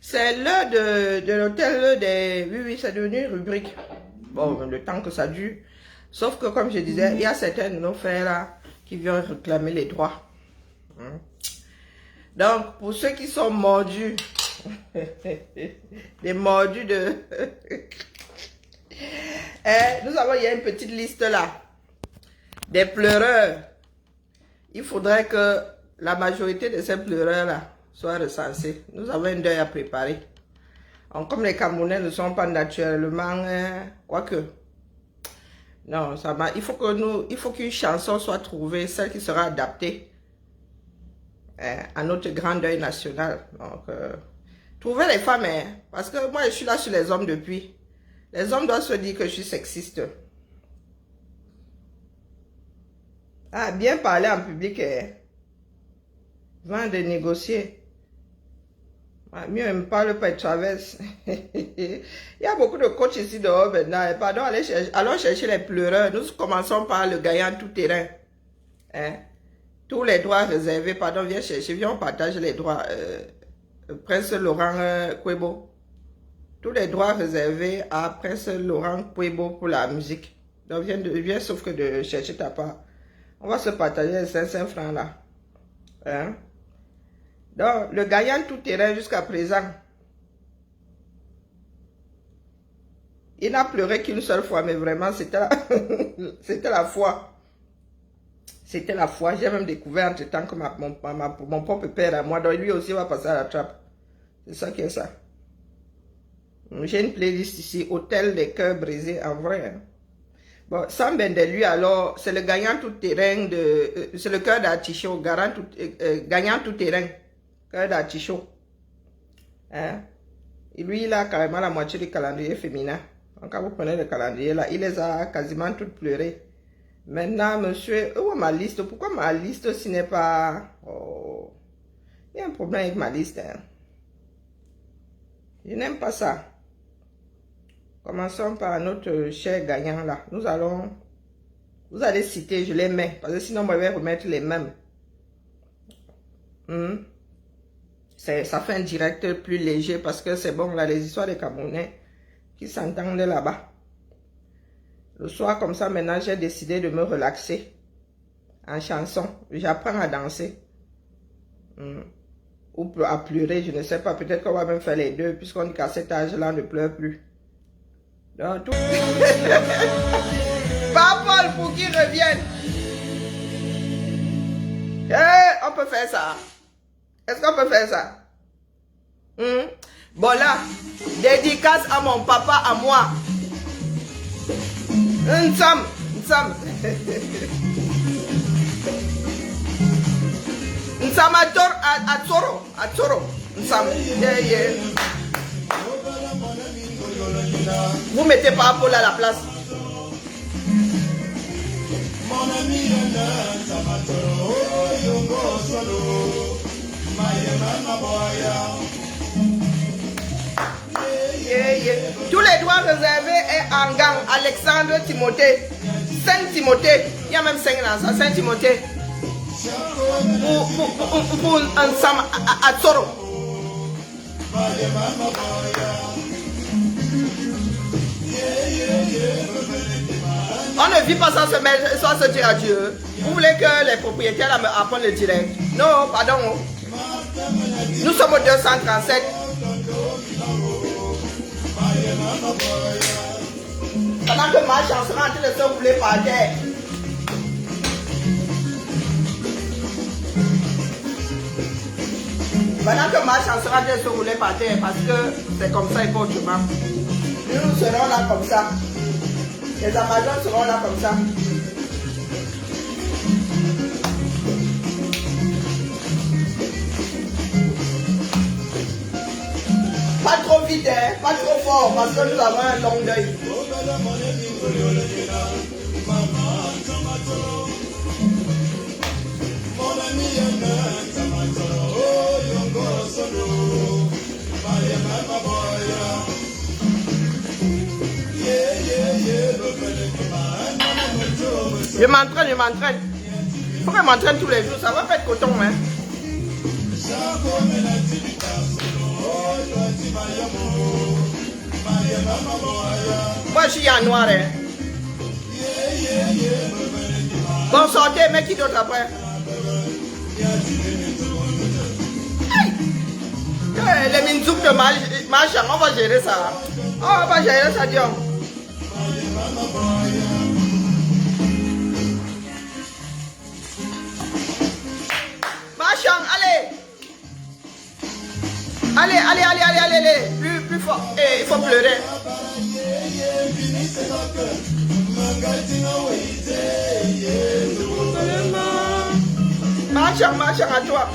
C'est l'heure de l'hôtel des... Oui, oui, c'est devenu une rubrique. Bon, le temps que ça dure. Sauf que, comme je disais, il y a certains de nos frères là qui viennent réclamer les droits. Donc, pour ceux qui sont mordus, des mordus de... nous avons, il y a une petite liste là, des pleureurs. Il faudrait que la majorité de ces pleureurs là soient recensés. Nous avons un deuil à préparer. Donc, comme les Camerounais ne sont pas naturellement, quoique, non, ça va. Il faut qu'une chanson soit trouvée, celle qui sera adaptée à notre grand deuil national. Donc, trouvez les femmes, parce que moi je suis là sur les hommes depuis. Les hommes doivent se dire que je suis sexiste. Ah, bien parler en public, vent de négocier. Ah, mieux, ne me parle pas de traverse. Il y a beaucoup de coachs ici dehors maintenant. Pardon, allons chercher les pleureurs. Nous commençons par le gagnant tout terrain. Tous les droits réservés. Pardon, viens chercher. Viens, on partage les droits. Prince Laurent Kwebo. Tous les droits réservés à Prince Laurent Kwebo pour la musique. Donc, viens sauf que de chercher ta part. On va se partager les 500 francs là. Donc, le gagnant tout terrain jusqu'à présent, il n'a pleuré qu'une seule fois, mais vraiment, c'était la foi. C'était la foi. J'ai même découvert entre temps que mon propre père à moi, donc lui aussi va passer à la trappe. C'est ça qui est ça. J'ai une playlist ici, Hôtel des cœurs brisés, en vrai. Bon, sans ben de lui, alors, c'est le gagnant tout terrain de... c'est le cœur d'artichaut, gagnant tout terrain. Cœur d'artichaut. Et lui, il a carrément la moitié du calendrier féminin. Donc, quand vous prenez le calendrier, là, il les a quasiment toutes pleurées. Maintenant, monsieur, où est ma liste? Pourquoi ma liste, ce n'est pas... Oh, il y a un problème avec ma liste. Je n'aime pas ça. Commençons par notre cher gagnant, là. Vous allez citer, je les mets. Parce que sinon, moi, je vais remettre les mêmes. Ça fait un direct plus léger parce que c'est bon, là, les histoires des Camerounais qui s'entendent là-bas. Le soir, comme ça, maintenant, j'ai décidé de me relaxer en chanson. J'apprends à danser. Ou à pleurer, je ne sais pas. Peut-être qu'on va même faire les deux, puisqu'on dit qu'à cet âge-là, on ne pleure plus. Donc, tout... Pas Paul pour qu'il revienne. On peut faire ça. Est-ce qu'on peut faire ça? Bon là, dédicace à mon papa, à moi. Nsam. Nsam à Toro. Nsam. Yeah. Vous mettez pas Paul à la place. Tous les droits réservés est en gang. Alexandre Timothée. Saint-Timothée. Il y a même 5 dans ça. Saint-Timothée. Pour un Sam à Toro. On ne vit pas sans se mettre, sans se dire adieu. Vous voulez que les propriétaires me apprennent le direct? Non, pardon. Nous sommes au 237. Pendant que ma chance sera en train de se rouler par terre. Pendant que ma chance sera en train de se rouler par terre, parce que c'est comme ça et pas autrement. Nous serons là comme ça. Les Amazones seront là comme ça. Pas trop vite, pas trop fort, parce que nous avons un long deuil. Je m'entraîne. Il faut que je m'entraîne tous les jours, ça va pas être coton, hein. Moi, je suis en noir. Hein. Bon, sortez, mais qui d'autre après? Les minzouk de Machang, on va gérer ça. On va gérer ça, Dion. Machang, allez. Allez. Plus fort. Et il faut pleurer. Machang, à toi.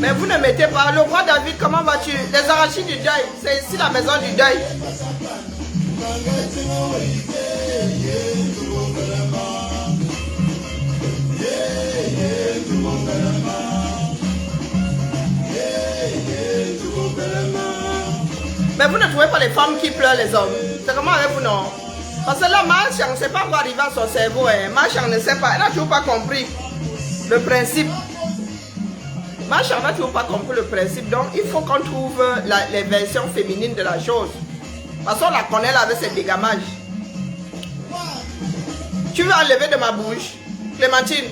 Mais vous ne mettez pas. Le roi David, comment vas-tu? Les arachides du deuil. C'est ici la maison du deuil. Mais vous ne trouvez pas les femmes qui pleurent les hommes? C'est comment avec vous, non? Parce que là, Machang ne sait pas quoi arriver à son cerveau. Hein. Machang ne sait pas. Elle n'a toujours pas compris le principe. Machang n'a toujours pas compris le principe. Donc, il faut qu'on trouve les versions féminines de la chose. Parce qu'on la connaît là avec ses dégamages. Tu veux enlever de ma bouche? Clémentine,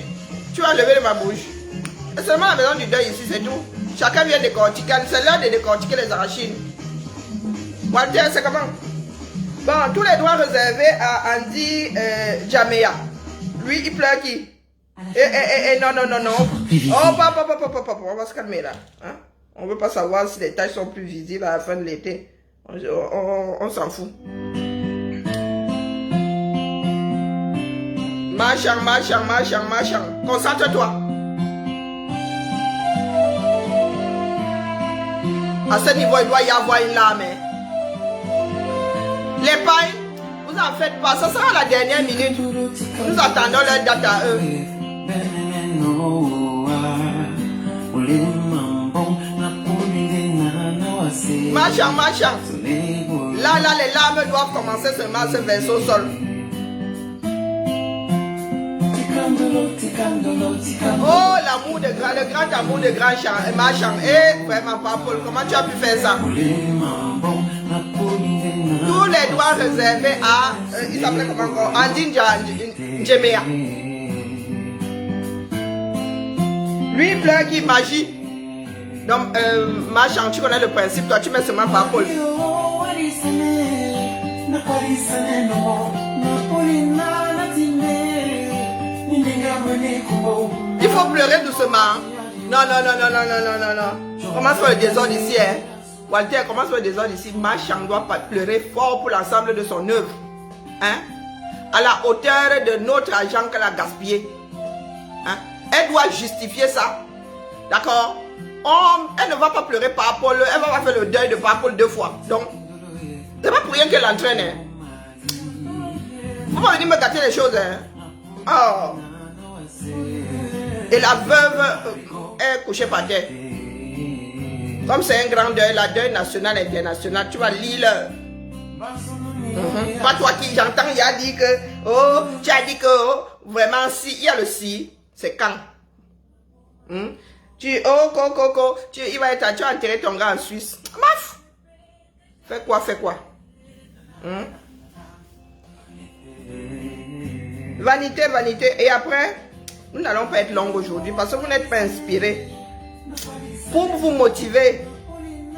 tu veux enlever de ma bouche? C'est seulement la maison du deuil ici, c'est tout. Chacun vient décortiquer. C'est l'heure de décortiquer les arachides. Walter, c'est comment? Bon, tous les droits réservés à Andy Jamea. Lui, il pleure qui? Non. Oh, papa, on va se calmer là. Hein? On ne veut pas savoir si les taches sont plus visibles à la fin de l'été. On s'en fout. Machang. Concentre-toi. À ce niveau, il doit y avoir une lame. Hein? Les pailles, vous en faites pas. Ça sera la dernière minute. Nous attendons leur date à eux. Machang. Là, les larmes doivent commencer seulement à se verser au sol. Oh, l'amour de grand, le grand amour de grand Machang. Eh, vraiment, Paul, comment tu as pu faire ça? Tous les droits réservés à, il s'appelait comment encore? Andy Jamea. Lui, il pleure qui magie. Donc, Machang, tu connais le principe, toi, tu mets seulement par Paul. Il faut pleurer doucement. Non. Commence par le désordre ici, hein. Walter, commence par le désordre ici. Machang doit pas pleurer fort pour l'ensemble de son œuvre. Hein? À la hauteur de notre argent qu'elle a gaspillé. Hein? Elle doit justifier ça. D'accord? Elle ne va pas pleurer par Paul. Elle va pas faire le deuil de par Paul 2 fois. Donc, c'est pas pour rien qu'elle l'entraîne. Hein? Faut pas venir me gâter les choses. Hein? Oh. Et la veuve est couchée par terre. Comme c'est un grand deuil, la deuil national et international, tu vas lire. Pas toi qui j'entends, il a dit que, oh, tu as dit que, oh, vraiment, si, il y a le si, c'est quand. Tu, oh, coco, tu vas enterrer ton gars en Suisse. Maf! Fais quoi? Vanité. Et après, nous n'allons pas être longs aujourd'hui parce que vous n'êtes pas inspirés. Pour vous motiver,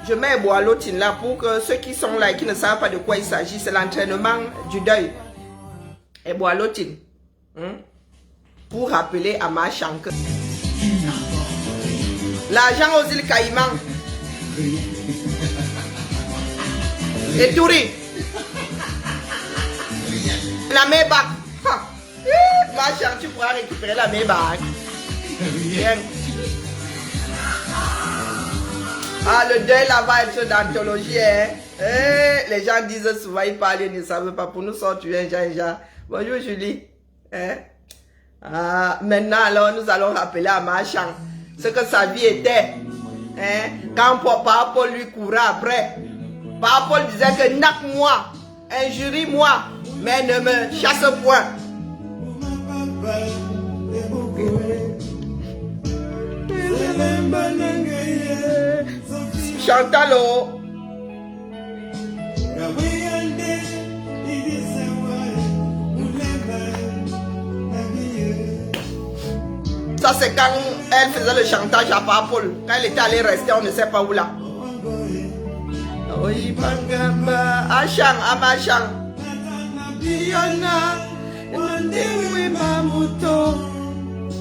je mets Boalotine là pour que ceux qui sont là et qui ne savent pas de quoi il s'agit, c'est l'entraînement du deuil. Et Boalotine. Pour rappeler à Machang que l'argent aux îles Caïmans et Touri la Maybach. Machang, tu pourras récupérer la Maybach. Rien. Ah, le deuil là va être d'anthologie. Hein? Les gens disent souvent, ils parlent, ils ne savent pas. Pour nous sortir un Jean. Bonjour Julie. Hein? Ah, maintenant, alors, nous allons rappeler à Marchand ce que sa vie était. Hein? Quand Papa Paul lui courait après, Papa Paul disait que naque-moi, injurie-moi, mais ne me chasse point. Chantalo. Ça c'est quand elle faisait le chantage à Papa Paul. Quand elle était allée rester, on ne sait pas où là. Achang, Amachang.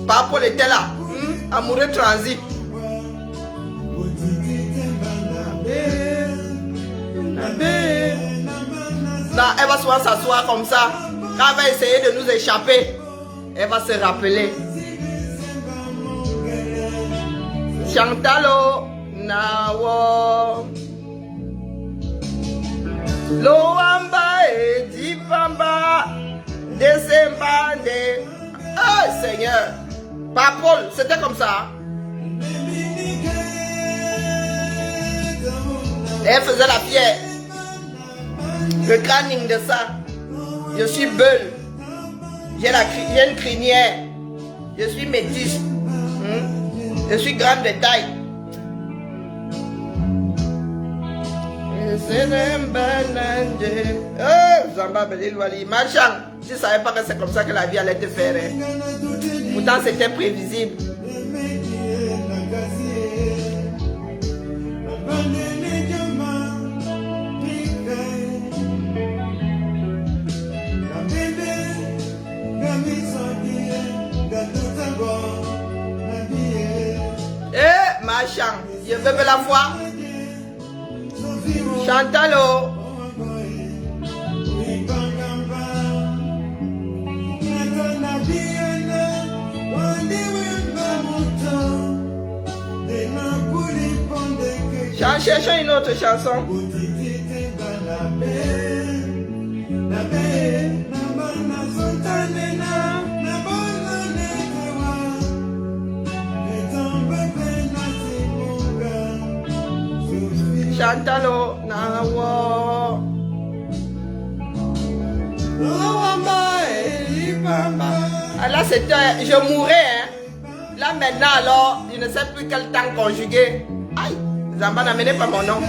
Papa Paul était là. Amoureux transit. Non, elle va souvent s'asseoir comme ça. Quand elle va essayer de nous échapper, elle va se rappeler. Chantalo Nawo Loamba et Dipamba Desembande. Oh Seigneur. Papa Paul, c'était comme ça. Elle faisait la pierre. Le crâne de ça. Je suis beule. J'ai une crinière. Je suis métisse. Je suis grande de taille. Oh, Zamba Belil Wali. Marchand, tu ne savais pas que c'est comme ça que la vie allait te faire. Hein? Pourtant, c'était prévisible. Eh, Marchand, je veux la voir. Chantalo. Cherchons une autre chanson. Chantalo Nawo. Ah, là c'était, je mourrais hein. Là maintenant alors, je ne sais plus quel temps conjuguer. Aïe, Zamba n'amenez pas mon nom.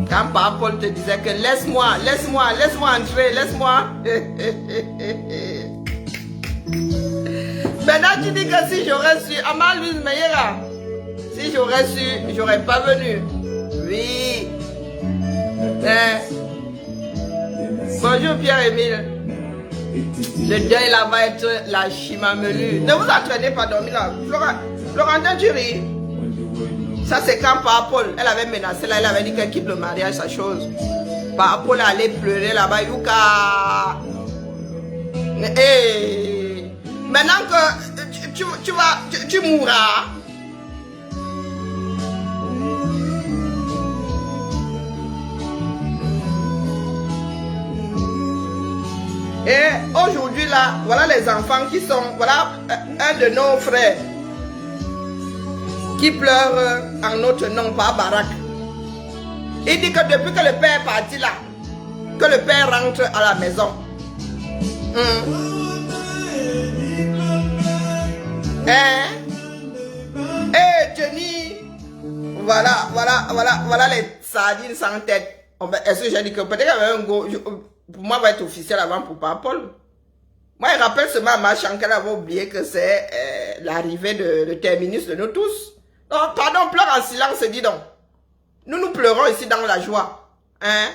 Quand Papa Paul te disait que laisse-moi entrer, laisse-moi. Maintenant tu dis que si j'aurais su, Amal Louise Meillera, si j'aurais su, j'aurais pas venu. Oui. Bonjour Pierre-Émile. Le deuil là va être la chimamelu. Ne vous entraînez pas à dormir là. Florentin, tu ris. Ça c'est quand Papa Paul, elle avait menacé là, elle avait dit qu'elle quitte le mariage, sa chose. Papa Paul allait pleurer là-bas, Yuka. Hey. Maintenant que tu mourras. Et aujourd'hui là, voilà les enfants qui sont, voilà un de nos frères qui pleure en notre nom par Barak. Il dit que depuis que le père est parti là, que le père rentre à la maison. Jenny, voilà les sardines sans tête. Est-ce que j'ai dit que peut-être qu'il y avait un go, pour moi, va être officiel avant pour Papa Paul. Moi, il rappelle seulement à Marchand qu'elle avait oublié que c'est l'arrivée de terminus de nous tous. Non, pardon, pleure en silence, dis donc. Nous pleurons ici dans la joie. Hein?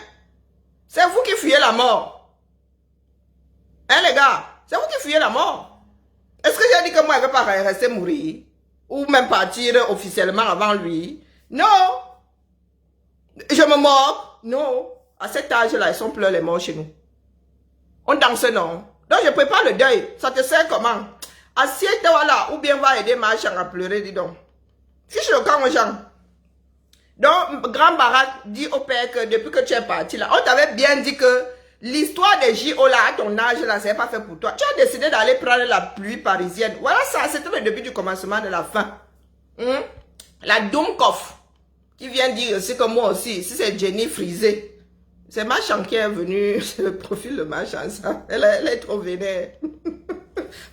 C'est vous qui fuyez la mort. Hein, les gars? C'est vous qui fuyez la mort. Est-ce que j'ai dit que moi, je ne vais pas rester mourir? Ou même partir officiellement avant lui? Non. Je me moque? Non. À cet âge-là, ils sont pleins les morts chez nous. On danse, non. Donc, je prépare le deuil. Ça te sert comment? Assieds-toi voilà. Ou bien va aider ma chambre à pleurer, dis donc. Fiche le camp aux gens. Donc, Grand Barack dit au père que depuis que tu es parti là, on t'avait bien dit que l'histoire des JO là, à ton âge là, c'est pas fait pour toi. Tu as décidé d'aller prendre la pluie parisienne. Voilà ça, c'était le début du commencement de la fin. La Doomkoff, qui vient dire aussi que moi aussi, si c'est Jenny Frisé, c'est Machan qui est venu, c'est le profil de Machan, ça. Elle est trop vénère.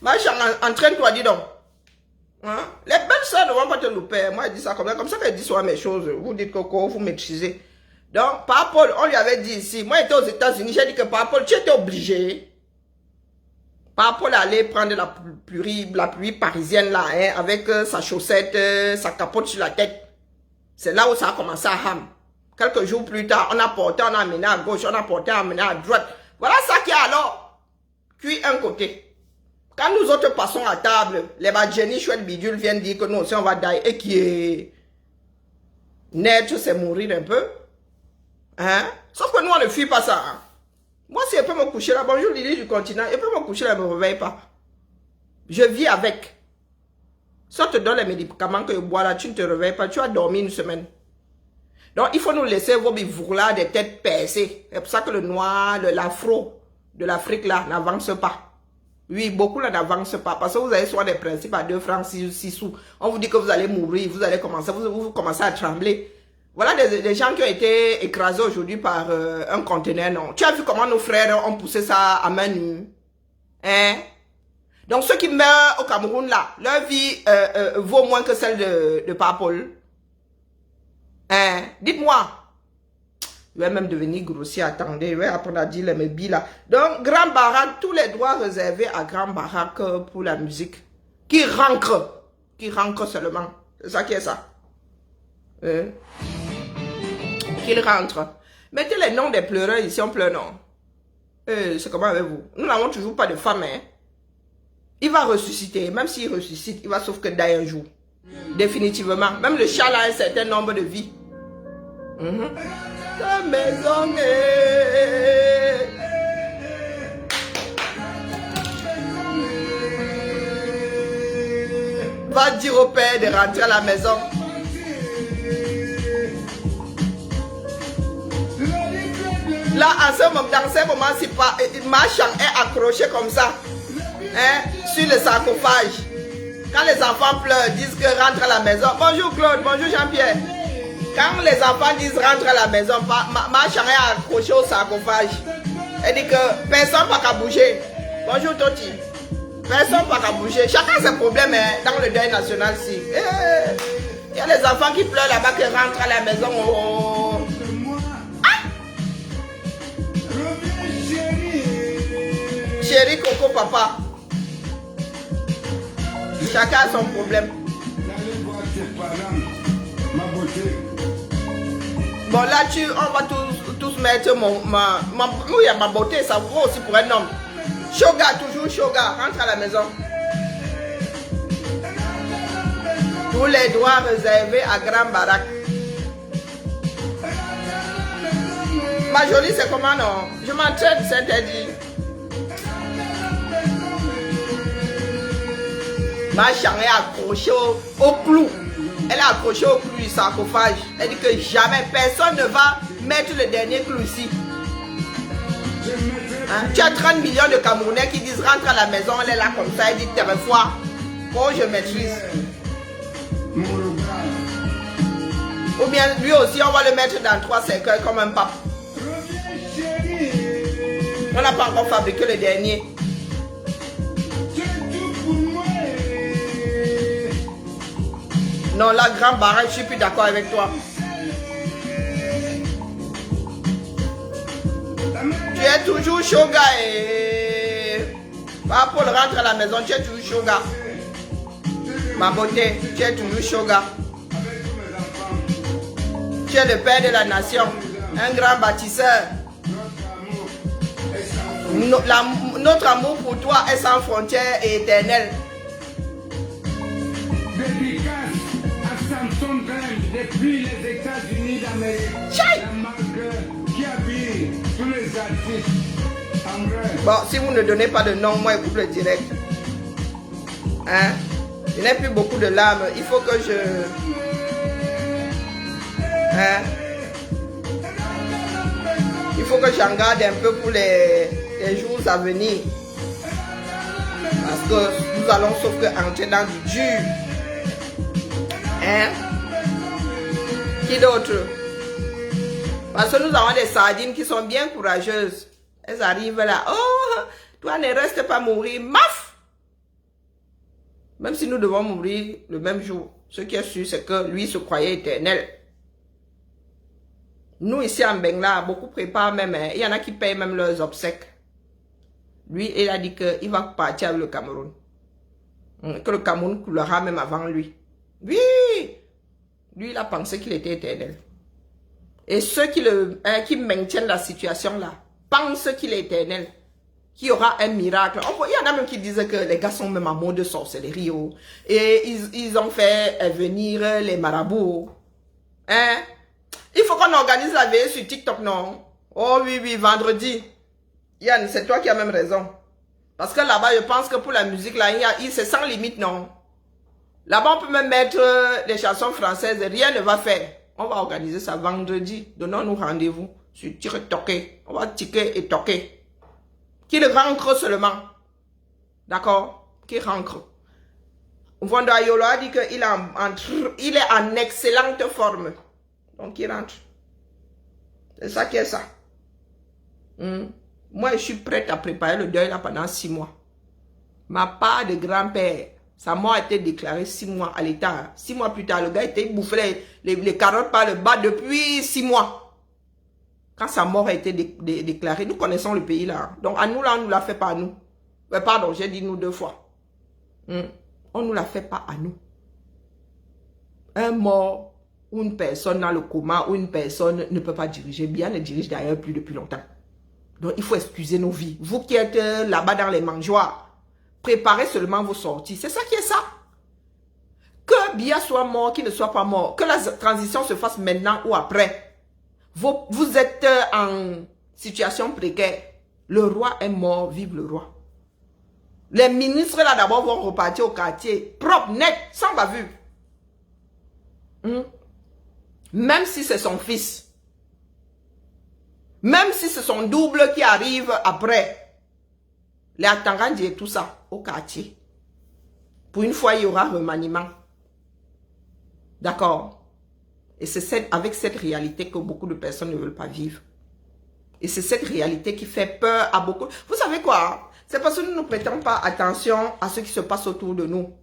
Machan, entraîne-toi, dis donc. Hein? Les belles soeurs ne vont pas te louper. Moi, je dis ça comme ça qu'elle dit souvent mes choses. Vous dites que vous maîtrisez. Donc, par Paul, on lui avait dit ici. Moi, j'étais aux États-Unis, j'ai dit que par Paul, tu étais obligé. Par Paul allait prendre la pluie parisienne là, hein, avec sa chaussette, sa capote sur la tête. C'est là où ça a commencé à ham. Quelques jours plus tard, on a porté, on a amené à gauche, on a porté, on a amené à droite. Voilà ça qui est alors cuit un côté. Quand nous autres passons à table, les Jenny chouette bidule viennent dire que nous aussi on va die et qui est naître, c'est mourir un peu. Hein? Sauf que nous on ne fuit pas ça. Hein? Moi si elle peut me coucher là, bonjour Lily du continent, elle peut me coucher là, elle ne me réveille pas. Je vis avec. Si on te donne les médicaments que je bois là, tu ne te réveilles pas, tu as dormi une semaine. Donc il faut nous laisser vos bivouards des têtes percées. C'est pour ça que le noir, l'afro de l'Afrique là n'avance pas. Oui, beaucoup là n'avancent pas parce que vous avez soit des principes à 2 francs 6 sous. On vous dit que vous allez mourir, vous allez commencer, vous commencez à trembler. Voilà des gens qui ont été écrasés aujourd'hui par un conteneur, non. Tu as vu comment nos frères ont poussé ça à main nue? Hein? Donc ceux qui meurent au Cameroun là, leur vie vaut moins que celle de Papa Paul. Hein? Dites-moi. Je vais même devenir grossier, attendez, je vais apprendre à dire les mébis là. Donc, Grand Barack, tous les droits réservés à Grand Barack pour la musique. Qui rancre seulement. C'est ça qui est ça. Qu'il rentre. Mettez les noms des pleureurs ici, on pleure non. C'est comment avec vous? Nous n'avons toujours pas de femme, hein. Il va ressusciter, même s'il ressuscite, il va sauf que d'ailleurs un jour. Définitivement. Même le chat là a un certain nombre de vies. Ta maison est... Va dire au père de rentrer à la maison. Là, dans ce moment, c'est pas... Machan est accroché comme ça. Hein, sur le sarcophage. Quand les enfants pleurent, disent que rentre à la maison. Bonjour Claude, bonjour Jean-Pierre. Quand les enfants disent rentre à la maison, Machan est accroché au sarcophage. Elle dit que personne n'a qu'à bouger. Bonjour Toti. Personne n'a qu'à bouger. Chacun ses problèmes hein, dans le deuil national ici. Il y a les enfants qui pleurent là-bas qui rentrent à la maison. Oh. Ah! Chérie Coco Papa. Chacun a son problème. Bon là on va tous mettre il y a ma beauté, ça vaut aussi pour un homme. Shoga, toujours Shoga, rentre à la maison. Tous les droits réservés à Grand Barack. Ma jolie c'est comment non? Je m'entraîne, c'est interdit. Ma chan est accrochée au clou. Elle est accrochée au clou du sarcophage. Elle dit que jamais personne ne va mettre le dernier clou ici. Hein? Tu as 30 millions de Camerounais qui disent rentre à la maison, elle est là comme ça, elle dit terre foi. Oh, je maîtrise. Ou bien lui aussi, on va le mettre dans 3 cercueils comme un pape. On n'a pas encore fabriqué le dernier. Non, là, Grand Barack, je suis plus d'accord avec toi. Tu es toujours Shoga et... Pas Paul rentre à la maison, tu es toujours Shoga. Ma beauté, tu es toujours Shoga. Tu es le père de la nation, un grand bâtisseur. Notre amour pour toi est sans frontières et éternel. Dédicace à Samson Graham depuis les États-Unis d'Amérique. La marque qui habille tous les artistes. En vrai. Bon, si vous ne donnez pas de nom, moi, je coupe le direct. Hein? Je n'ai plus beaucoup de larmes. Il faut que je... Hein? Il faut que j'en garde un peu pour les jours à venir. Parce que nous allons sauf que entrer dans du dur. Hein? Qui d'autre? Parce que nous avons des sardines qui sont bien courageuses. Elles arrivent là. Oh, toi ne reste pas mourir. Maf! Même si nous devons mourir le même jour. Ce qui est sûr, c'est que lui se croyait éternel. Nous, ici en Bengla, beaucoup préparent même. Hein, il y en a qui payent même leurs obsèques. Lui, il a dit qu'il va partir avec le Cameroun. Que le Cameroun coulera même avant lui. Oui! Lui, il a pensé qu'il était éternel. Et ceux qui maintiennent la situation là, pensent qu'il est éternel. Qu'il y aura un miracle. Il y en a même qui disent que les gars sont même en mode sorcellerie. Oh. Et ils ont fait venir les marabouts. Hein? Il faut qu'on organise la veille sur TikTok, non? Oh oui, oui, vendredi. Yann, c'est toi qui as même raison. Parce que là-bas, je pense que pour la musique, là, c'est sans limite, non? Là-bas, on peut même mettre des chansons françaises. Rien ne va faire. On va organiser ça vendredi. Donnons-nous rendez-vous sur TikTok. On va ticker et toquer. Qu'il rentre seulement. D'accord? Qu'il rentre. Vonda Yolo a dit qu'il est en excellente forme. Donc, il rentre. C'est ça qui est ça. Moi, je suis prête à préparer le deuil là pendant 6 mois. Ma part de grand-père, sa mort a été déclarée 6 mois à l'état. 6 mois plus tard, le gars était bouffé les carottes par le bas depuis 6 mois. Quand sa mort a été déclarée, nous connaissons le pays là. Donc, à nous là, on ne nous l'a fait pas à nous. Pardon, j'ai dit nous 2 fois. On ne nous l'a fait pas à nous. Un mort ou une personne dans le coma ou une personne ne peut pas diriger. Bien ne dirige d'ailleurs plus depuis longtemps. Donc, il faut excuser nos vies. Vous qui êtes là-bas dans les mangeoires, préparez seulement vos sorties. C'est ça qui est ça. Que Biya soit mort, qu'il ne soit pas mort. Que la transition se fasse maintenant ou après. Vous êtes en situation précaire. Le roi est mort, vive le roi. Les ministres là d'abord vont repartir au quartier. Propre, net, sans bavure. Même si c'est son fils. Même si c'est son double qui arrive après. Les Atangandi et tout ça, au quartier. Pour une fois, il y aura remaniement. D'accord? Et c'est avec cette réalité que beaucoup de personnes ne veulent pas vivre. Et c'est cette réalité qui fait peur à beaucoup. Vous savez quoi? C'est parce que nous ne prêtons pas attention à ce qui se passe autour de nous.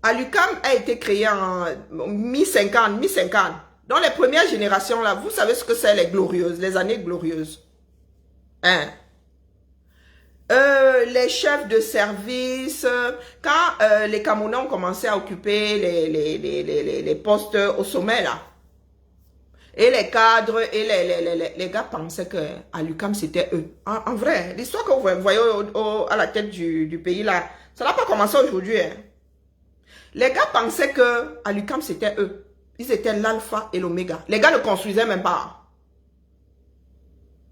Alucam a été créé en mi-50. Dans les premières générations, là, vous savez ce que c'est les glorieuses, les années glorieuses. Hein? Les chefs de service, quand les Camerounais ont commencé à occuper les postes au sommet, là, et les cadres, et les gars pensaient qu'à l'UQAM, c'était eux. En vrai, l'histoire que vous voyez à la tête du pays, là, ça n'a pas commencé aujourd'hui. Hein. Les gars pensaient qu'à l'UQAM, c'était eux. Ils étaient l'alpha et l'oméga. Les gars ne construisaient même pas.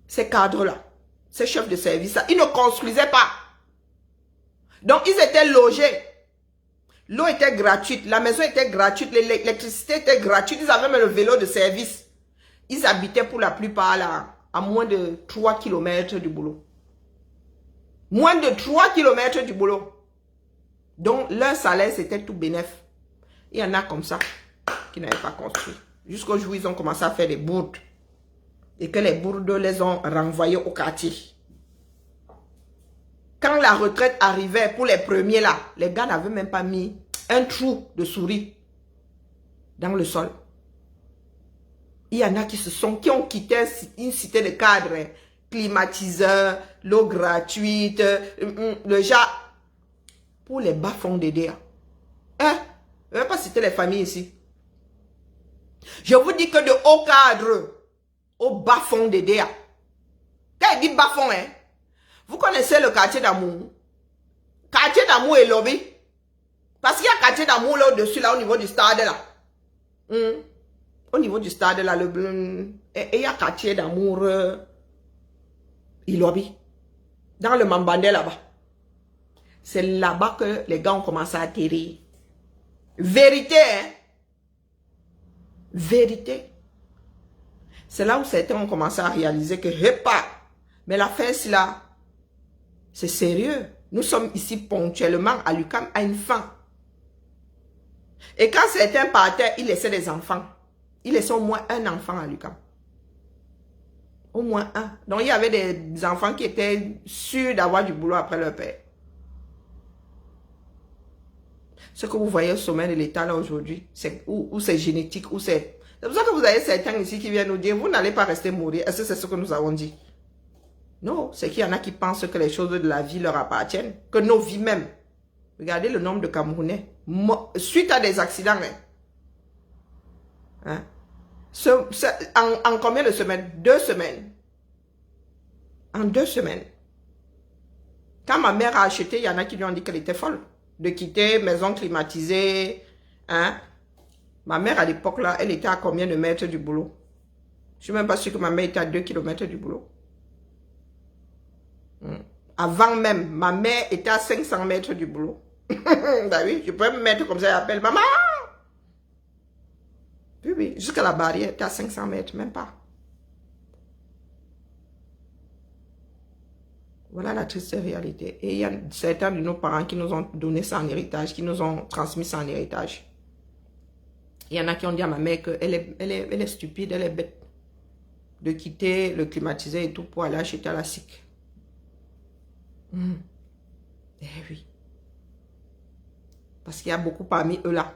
Ces cadres-là. Ces chefs de service, ils ne construisaient pas. Donc, ils étaient logés. L'eau était gratuite, la maison était gratuite, l'électricité était gratuite, ils avaient même le vélo de service. Ils habitaient pour la plupart là, à moins de 3 km du boulot. Moins de 3 km du boulot. Donc, leur salaire, c'était tout bénef. Il y en a comme ça, qui n'avaient pas construit. Jusqu'au jour où ils ont commencé à faire des bourdes. Et que les bourdes les ont renvoyés au quartier. Quand la retraite arrivait pour les premiers là, les gars n'avaient même pas mis un trou de souris dans le sol. Il y en a qui ont quitté une cité de cadres, climatiseurs, l'eau gratuite, le genre, pour les bas-fonds d'aider. Hein? Je ne vais pas citer les familles ici. Je vous dis que de haut cadre au bas-fond des DA. Quand il dit bas-fond, hein, vous connaissez le quartier d'Amour. Quartier d'amour et lobby. Parce qu'il y a quartier d'amour là au-dessus, là, au niveau du stade, là. Au niveau du stade, là, et il y a quartier d'amour et lobby. Dans le Mambandé, là-bas. C'est là-bas que les gars ont commencé à atterrir. Vérité, hein? Vérité. C'est là où certains ont commencé à réaliser que, mais l'affaire, c'est là, c'est sérieux. Nous sommes ici ponctuellement à l'UQAM à une fin. Et quand certains partaient, ils laissaient des enfants. Ils laissaient au moins un enfant à l'UQAM. Au moins un. Donc, il y avait des enfants qui étaient sûrs d'avoir du boulot après leur père. Ce que vous voyez au sommet de l'État là aujourd'hui, c'est où c'est génétique, où c'est... C'est pour ça que vous avez certains ici qui viennent nous dire, vous n'allez pas rester mourir. Est-ce que c'est ce que nous avons dit? Non, c'est qu'il y en a qui pensent que les choses de la vie leur appartiennent, que nos vies même. Regardez le nombre de Camerounais suite à des accidents. Hein? En combien de semaines? 2 semaines. En 2 semaines. Quand ma mère a acheté, il y en a qui lui ont dit qu'elle était folle. De quitter maison climatisée. Hein? Ma mère, à l'époque, là, elle était à combien de mètres du boulot? Je ne suis même pas sûre que ma mère était à 2 kilomètres du boulot. Avant même, ma mère était à 500 mètres du boulot. Bah oui, je peux me mettre comme ça et appeler maman. Oui, oui, jusqu'à la barrière, était à 500 mètres, même pas. Voilà la triste réalité. Et il y a certains de nos parents qui nous ont donné ça en héritage, qui nous ont transmis ça en héritage. Il y en a qui ont dit à ma mère qu'elle est stupide, elle est bête. De quitter le climatisé et tout pour aller acheter à la SIC. Eh oui. Parce qu'il y a beaucoup parmi eux là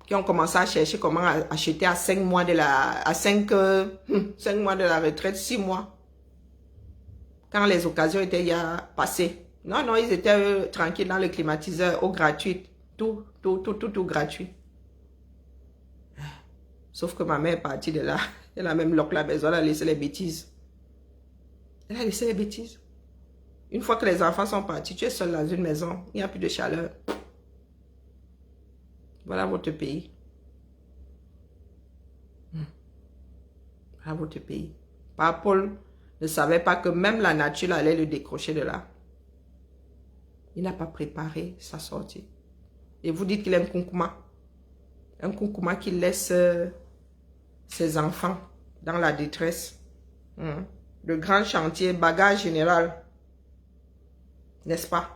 qui ont commencé à chercher comment acheter à 5 mois de la... 5 mois de la retraite, 6 mois. Quand les occasions étaient passées. Non, non, ils étaient tranquilles dans le climatiseur, au gratuit. Tout gratuit. Sauf que ma mère est partie de là. Elle a même loqué la maison, elle a laissé les bêtises. Elle a laissé les bêtises. Une fois que les enfants sont partis, tu es seul dans une maison, il n'y a plus de chaleur. Voilà votre pays. Voilà votre pays. Papa Paul ne savait pas que même la nature allait le décrocher de là. Il n'a pas préparé sa sortie. Et vous dites qu'il est un Nkunkuma. Un Nkunkuma qui laisse ses enfants dans la détresse. Le grand chantier, bagage général. N'est-ce pas?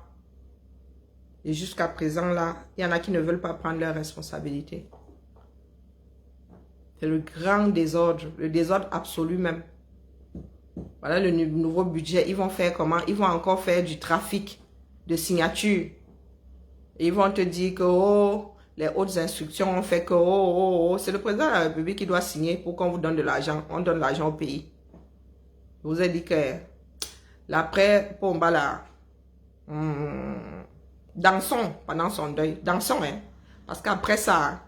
Et jusqu'à présent, là, il y en a qui ne veulent pas prendre leurs responsabilités. C'est le grand désordre, le désordre absolu même. Voilà le nouveau budget. Ils vont faire comment? Ils vont encore faire du trafic de signatures. Et ils vont te dire que, oh, les hautes instructions ont fait que, c'est le président de la République qui doit signer pour qu'on vous donne de l'argent. On donne l'argent au pays. Je vous ai dit que l'après, Pomba là, dansons pendant son deuil. Dansons, hein. Parce qu'après ça,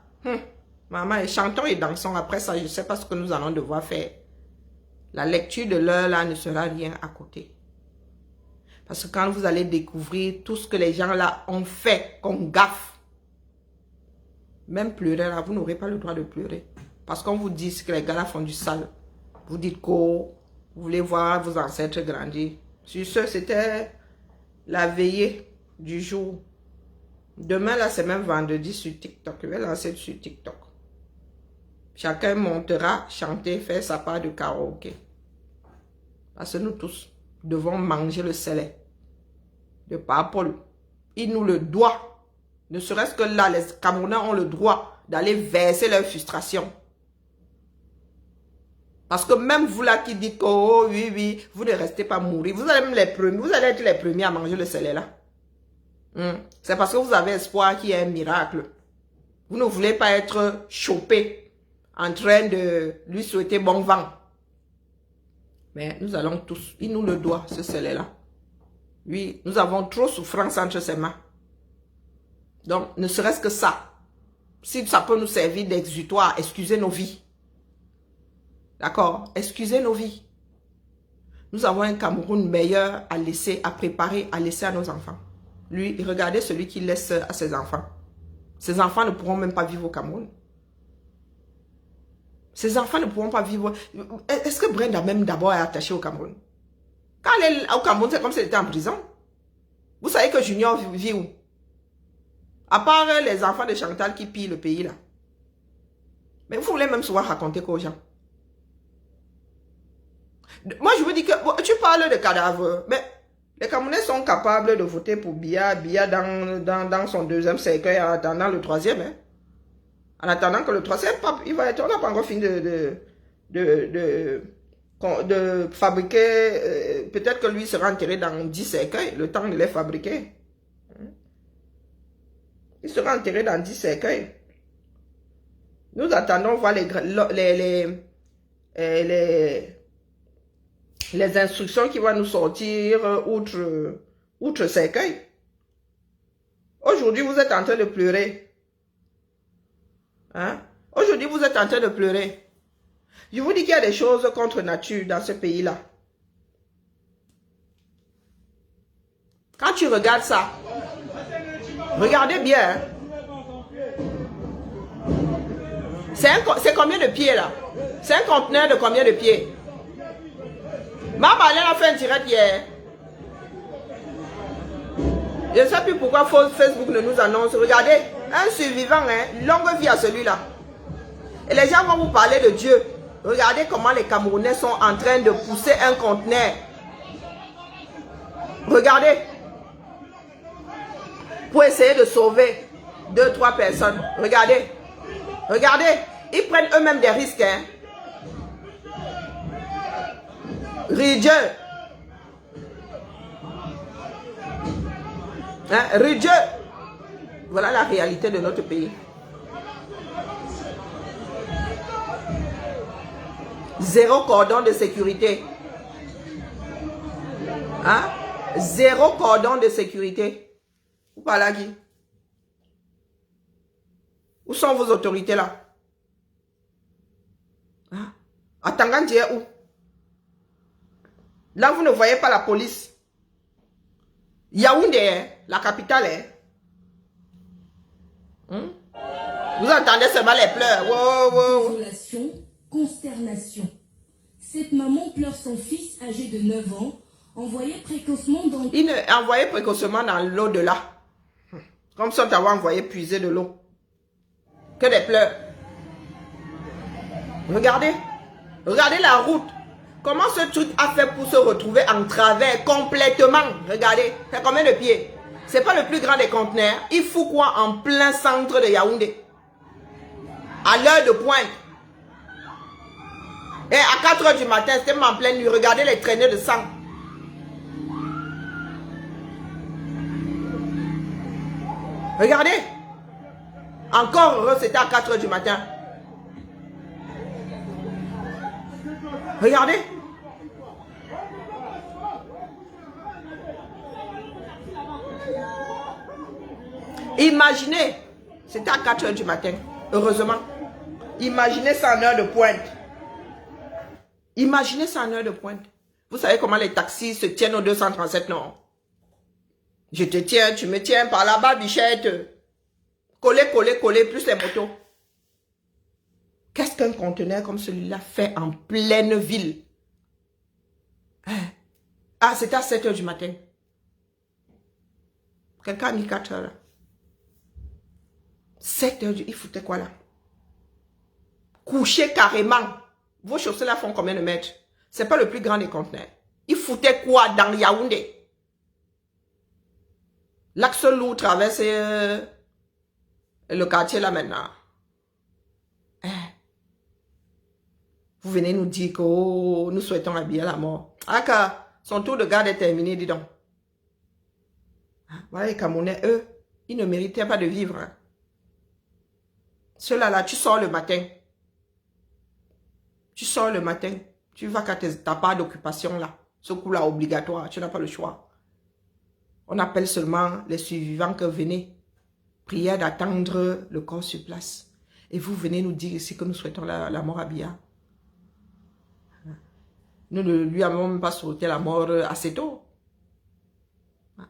maman, chantons et dansons. Après ça, je ne sais pas ce que nous allons devoir faire. La lecture de l'heure là ne sera rien à côté. Parce que quand vous allez découvrir tout ce que les gens là ont fait comme gaffe, même pleurer là, vous n'aurez pas le droit de pleurer. Parce qu'on vous dit que les gars là font du sale. Vous dites que vous voulez voir vos ancêtres grandir. Sur ce, c'était la veillée du jour. Demain là, c'est même vendredi sur TikTok. Je vais lancer sur TikTok. Chacun montera, chanter, faire sa part de karaoké. Parce que nous tous devons manger le sel de Papa Paul. Il nous le doit. Ne serait-ce que là, les Camerounais ont le droit d'aller verser leur frustration. Parce que même vous là qui dites que, oh oui, oui, vous ne restez pas mourir. Vous allez même les premiers, vous allez être les premiers à manger le sel là. C'est parce que vous avez espoir qu'il y ait un miracle. Vous ne voulez pas être chopé en train de lui souhaiter bon vent. Mais nous allons tous, il nous le doit, ce sel-là. Oui, nous avons trop souffrance entre ses mains. Donc, ne serait-ce que ça. Si ça peut nous servir d'exutoire, excusez nos vies. D'accord? Excusez nos vies. Nous avons un Cameroun meilleur à laisser, à préparer, à laisser à nos enfants. lui, regardez celui qui laisse à ses enfants. Ses enfants ne pourront même pas vivre au Cameroun. Ses enfants ne pourront pas vivre. Est-ce que Brenda même d'abord est attachée au Cameroun? Quand elle est au Cameroun, c'est comme si elle était en prison. Vous savez que Junior vit où? À part les enfants de Chantal qui pillent le pays là. Mais vous voulez même souvent raconter quoi aux gens? Moi, je vous dis que tu parles de cadavres, mais les Camerounais sont capables de voter pour Biya. Biya dans son deuxième cercueil en attendant le troisième. Hein. En attendant que le troisième, il va être, on n'a pas encore fini de fabriquer. Peut-être que lui sera enterré dans 10 cercueils, le temps de les fabriquer. Il sera enterré dans 10 cercueils. Nous attendons voir les instructions qui vont nous sortir outre cercueil. Aujourd'hui, vous êtes en train de pleurer. Hein? Aujourd'hui, vous êtes en train de pleurer. Je vous dis qu'il y a des choses contre nature dans ce pays-là. Quand tu regardes ça, regardez bien. C'est combien de pieds là? C'est un conteneur de combien de pieds? Maman, elle a fait un direct hier. Je ne sais plus pourquoi Facebook ne nous annonce. Regardez, un survivant, hein, longue vie à celui-là. Et les gens vont vous parler de Dieu. Regardez comment les Camerounais sont en train de pousser un conteneur. Regardez. Pour essayer de sauver 2-3 personnes. Regardez. Regardez. Ils prennent eux-mêmes des risques. Hein. Ridieu. Hein? Ridieu. Voilà la réalité de notre pays. Zéro cordon de sécurité. Hein? Zéro cordon de sécurité. Vous parlez à qui? Où sont vos autorités là? Hein? À Tangandji est où? Là, vous ne voyez pas la police. Yaoundé, la capitale. Vous entendez seulement les pleurs. Wow, wow. Désolation, consternation. Cette maman pleure son fils âgé de 9 ans, envoyé précocement dans... Envoyé précocement dans l'au-delà. Comme si on t'avait envoyé puiser de l'eau. Que des pleurs. Regardez. Regardez la route. Comment ce truc a fait pour se retrouver en travers complètement? Regardez, c'est combien de pieds? C'est pas le plus grand des conteneurs. Il fout quoi en plein centre de Yaoundé? À l'heure de pointe. Et à 4 h du matin, c'était même en pleine nuit. Regardez les traînées de sang. Regardez. Encore heureux, c'était à 4 h du matin. Regardez. Imaginez. C'était à 4 h du matin. Heureusement. Imaginez ça en heure de pointe. Imaginez ça en heure de pointe. Vous savez comment les taxis se tiennent au 237 non? Je te tiens, tu me tiens par là-bas, bichette. Coller, coller, coller, plus les motos. Qu'est-ce qu'un conteneur comme celui-là fait en pleine ville? Ah, c'était à 7 h du matin. Quelqu'un a mis 4 heures là. 7 h il foutait quoi là? Couché carrément. Vos chaussées là font combien de mètres? C'est pas le plus grand des conteneurs. Il foutait quoi dans Yaoundé? L'axe lourd traverse le quartier là maintenant. Vous venez nous dire que nous souhaitons à Biya la mort. Ah, car son tour de garde est terminé, dis donc. Voilà les Camerounais, eux, ils ne méritaient pas de vivre. Hein. Ceux-là, là, tu sors le matin. Tu sors le matin. Tu vas quand tu n'as pas d'occupation là. Ce coup-là obligatoire, tu n'as pas le choix. On appelle seulement les survivants que venez. Prière d'attendre le corps sur place. Et vous venez nous dire ici que nous souhaitons la mort à Biya. Nous ne lui avons même pas souhaité la mort assez tôt.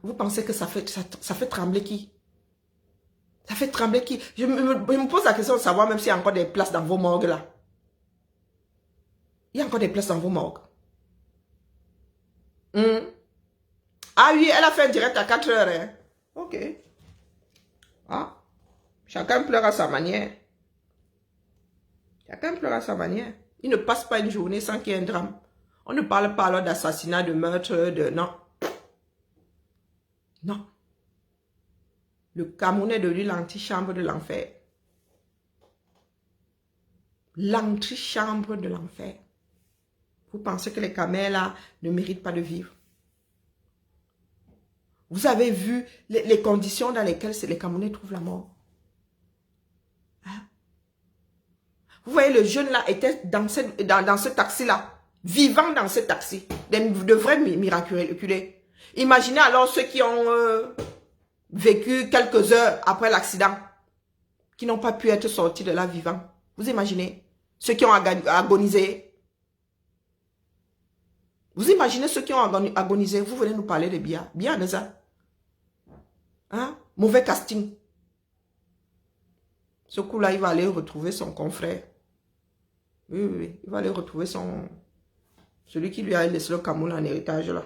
Vous pensez que ça fait trembler qui? Ça fait trembler qui? Je me pose la question de savoir même s'il y a encore des places dans vos morgues là. Il y a encore des places dans vos morgues. Ah oui, elle a fait un direct à 4 heures. Hein? Ok. Ah. Chacun pleure à sa manière. Chacun pleure à sa manière. Il ne passe pas une journée sans qu'il y ait un drame. On ne parle pas alors d'assassinat, de meurtre, de... Non. Non. Le Cameroun est devenu l'antichambre de l'enfer. L'antichambre de l'enfer. Vous pensez que les Camels là ne méritent pas de vivre? Vous avez vu les conditions dans lesquelles les Camerounais trouvent la mort? Hein? Vous voyez, le jeune là était dans ce taxi-là, vivant dans ce taxi, de vrais miraculés. Imaginez alors ceux qui ont vécu quelques heures après l'accident, qui n'ont pas pu être sortis de là vivants. Vous imaginez? Ceux qui ont agonisé. Vous imaginez ceux qui ont agonisé? Vous venez nous parler de Biya. Biya de ça. Hein? Mauvais casting. Ce coup-là, il va aller retrouver son confrère. Oui. Il va aller retrouver celui qui lui a laissé le Cameroun en héritage là.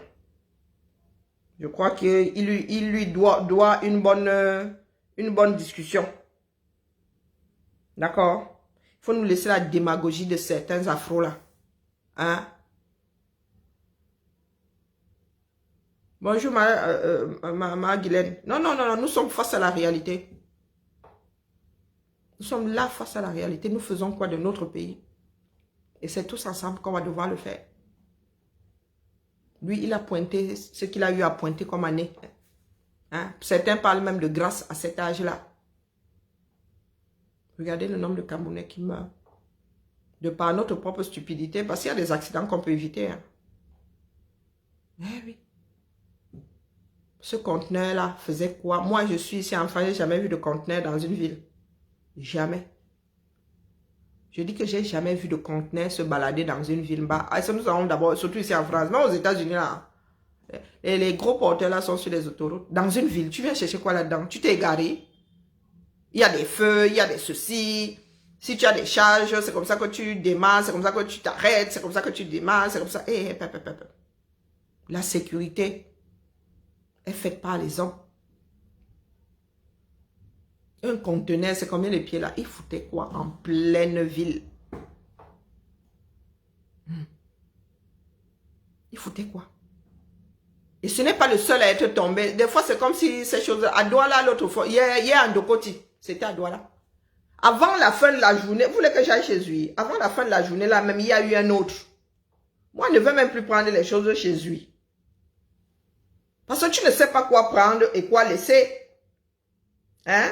Je crois qu'il lui doit une bonne discussion. D'accord? Il faut nous laisser la démagogie de certains afros là. Hein? Bonjour ma Guylaine. Non, nous sommes face à la réalité. Nous sommes là face à la réalité. Nous faisons quoi de notre pays? Et c'est tous ensemble qu'on va devoir le faire. Lui, il a pointé ce qu'il a eu à pointer comme année. Hein? Certains parlent même de grâce à cet âge-là. Regardez le nombre de Camerounais qui meurent. De par notre propre stupidité, parce qu'il y a des accidents qu'on peut éviter. Hein? Eh oui. Ce conteneur-là faisait quoi? Moi, je suis ici en France, je n'ai jamais vu de conteneur dans une ville. Jamais. Je dis que j'ai jamais vu de conteneur se balader dans une ville. Ça, nous avons d'abord, surtout ici en France, mais aux États-Unis, là, les gros porteurs là sont sur les autoroutes. Dans une ville, tu viens chercher quoi là-dedans? Tu t'es égaré. Il y a des feux, il y a des ceci. Si tu as des charges, c'est comme ça que tu démarres, c'est comme ça que tu t'arrêtes, c'est comme ça que tu démarres, c'est comme ça. La sécurité est faite par les hommes. Un conteneur, c'est combien de pieds là? Il foutait quoi en pleine ville? Il foutait quoi? Et ce n'est pas le seul à être tombé. Des fois, c'est comme si ces choses... À Douala, l'autre fois, hier à Ndokoti, c'était à Douala. Avant la fin de la journée, vous voulez que j'aille chez lui? Avant la fin de la journée, là même, il y a eu un autre. Moi, je ne veux même plus prendre les choses chez lui. Parce que tu ne sais pas quoi prendre et quoi laisser. Hein?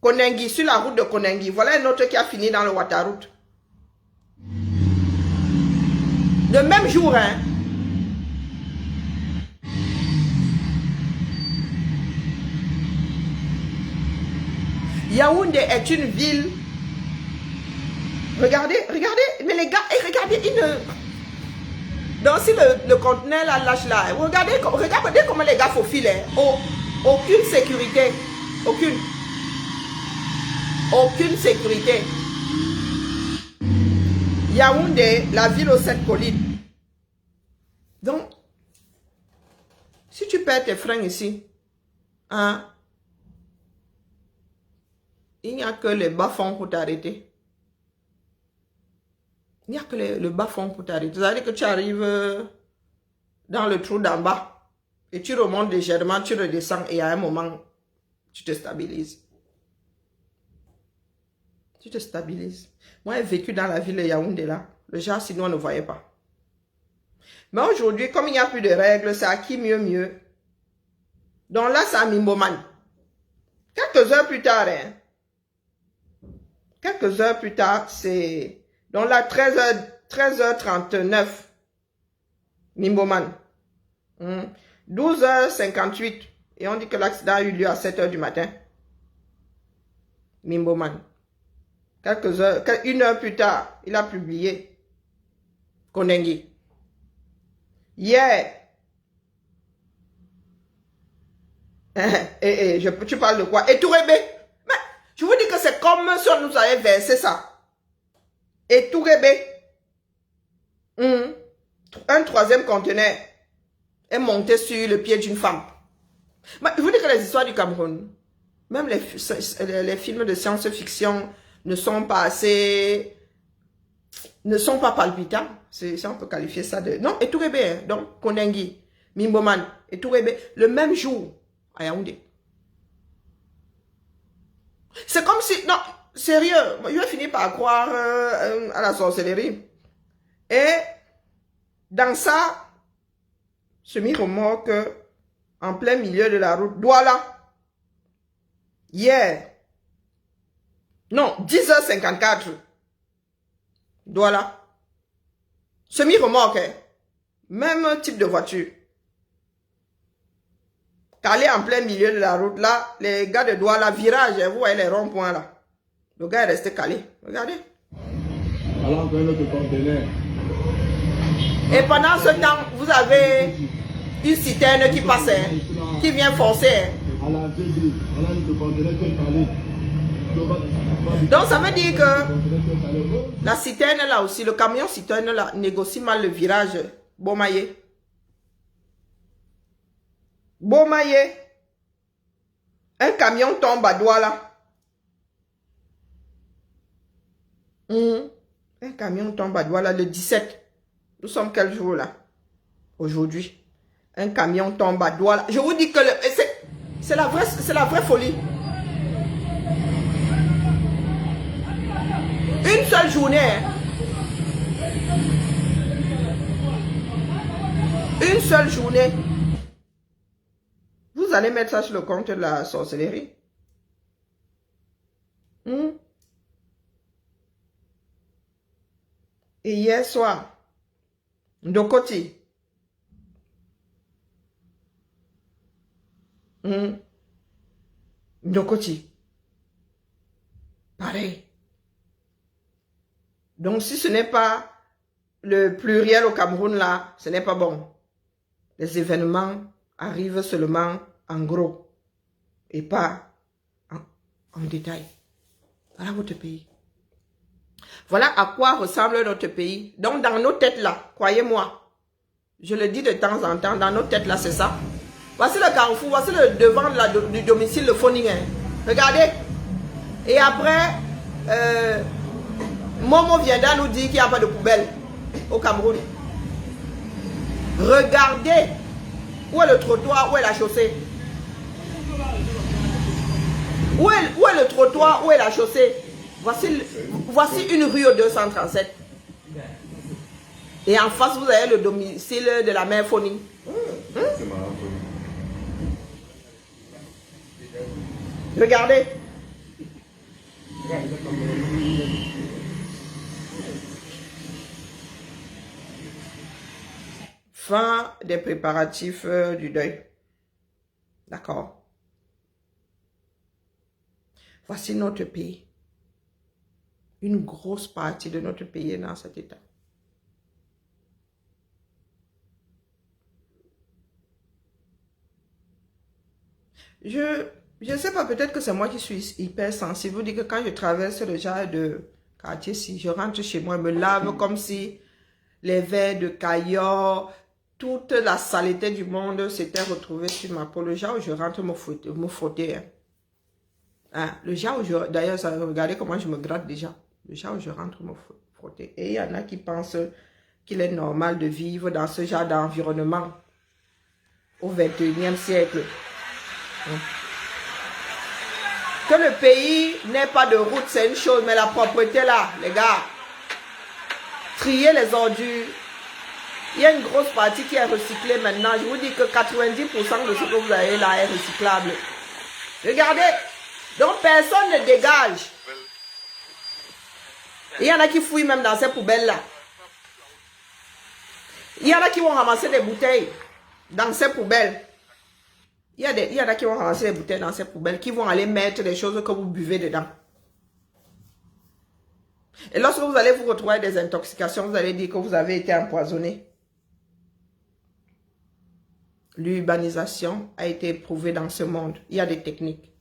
Konengi, sur la route de Konengi. Voilà un autre qui a fini dans le Wataroute. Le même jour, hein? Yaoundé est une ville. Regardez, mais les gars, regardez, donc si le conteneur là lâche là, regardez comment les gars faufilent. Aucune sécurité. Aucune sécurité. Yaoundé, la ville aux 7 collines. Donc, si tu perds tes freins ici, hein, il n'y a que les bas-fonds pour t'arrêter. Il n'y a que le bas-fond pour t'arrêter. C'est-à-dire que tu arrives dans le trou d'en bas et tu remontes légèrement, tu redescends et à un moment, tu te stabilises. Tu te stabilises. Moi, j'ai vécu dans la ville de Yaoundé là. Le genre, sinon, on ne voyait pas. Mais aujourd'hui, comme il n'y a plus de règles, c'est à qui mieux. Donc là, c'est à Mimboman. Quelques heures plus tard, hein. Quelques heures plus tard, c'est... Donc là, 13h39, Mimboman. 12h58. Et on dit que l'accident a eu lieu à 7h du matin. Mimboman. Quelques heures, une heure plus tard, il a publié Konengi. Hier, Tu parles de quoi? Et Tourebé? Mais je vous dis que c'est comme si on nous avait versé ça. Et Tourebé. Un troisième conteneur est monté sur le pied d'une femme. Mais je vous dis que les histoires du Cameroun, même les films de science-fiction ne sont pas assez... ne sont pas palpitants. Si on peut qualifier ça de... Non, et Tourebé, hein, donc Konengi, Mimboman, et Tourebé, le même jour à Yaoundé. C'est comme si... Non, sérieux, je vais finir par croire à la sorcellerie. Et dans ça, semi-remorque, en plein milieu de la route, Douala. Hier. Non, 10h54. Douala. Semi-remorque. Hein. Même type de voiture. Calé en plein milieu de la route, là, les gars de Douala, virage, vous voyez les ronds-points là. Le gars est resté calé. Regardez. Alors que notre conteneur. Et pendant ce temps, vous avez une citerne qui passe, hein, qui vient forcer. Hein. Donc ça veut dire que la citerne là aussi, le camion citerne là, négocie mal le virage. Bomaye. Bomaye. Un camion tombe à Douala. Un camion tombe à Douala le 17. Nous sommes quel jour là? Aujourd'hui. Un camion tombe à Douala. Je vous dis que c'est la vraie folie. Une seule journée. Hein. Une seule journée. Vous allez mettre ça sur le compte de la sorcellerie. Et hier soir, Ndokoti. Ndokoti. Pareil. Donc, si ce n'est pas le pluriel au Cameroun, là, ce n'est pas bon. Les événements arrivent seulement en gros et pas en détail. Voilà votre pays. Voilà à quoi ressemble notre pays. Donc, dans nos têtes, là, croyez-moi, je le dis de temps en temps, dans nos têtes, là, c'est ça. Voici le carrefour, voici le devant du domicile de Foningen. Regardez. Et après, Momo viendra nous dire qu'il n'y a pas de poubelle au Cameroun. Regardez où est le trottoir, où est la chaussée. Où est le trottoir, où est la chaussée. Voici une rue au 237. Et en face, vous avez le domicile de la mère Foning. Regardez. Fin des préparatifs du deuil. D'accord. Voici notre pays. Une grosse partie de notre pays est dans cet état. Je ne sais pas, peut-être que c'est moi qui suis hyper sensible. Vous dites que quand je traverse le genre de quartier, si je rentre chez moi, je me lave comme si les verres de caillot, toute la saleté du monde s'était retrouvée sur ma peau. Le genre où je rentre me frotter. Hein, le genre où je... D'ailleurs, regardez comment je me gratte déjà. Le genre où je rentre me frotter. Et il y en a qui pensent qu'il est normal de vivre dans ce genre d'environnement au 21e siècle. Que le pays n'ait pas de route, c'est une chose, mais la propreté là, les gars, trier les ordures, il y a une grosse partie qui est recyclée maintenant. Je vous dis que 90% de ce que vous avez là est recyclable. Regardez, donc personne ne dégage. Il y en a qui fouillent même dans ces poubelles là. Il y en a qui vont ramasser des bouteilles dans ces poubelles. Il y en a qui vont ramasser les bouteilles dans ces poubelles, qui vont aller mettre des choses que vous buvez dedans. Et lorsque vous allez vous retrouver des intoxications, vous allez dire que vous avez été empoisonné. L'urbanisation a été éprouvée dans ce monde. Il y a des techniques.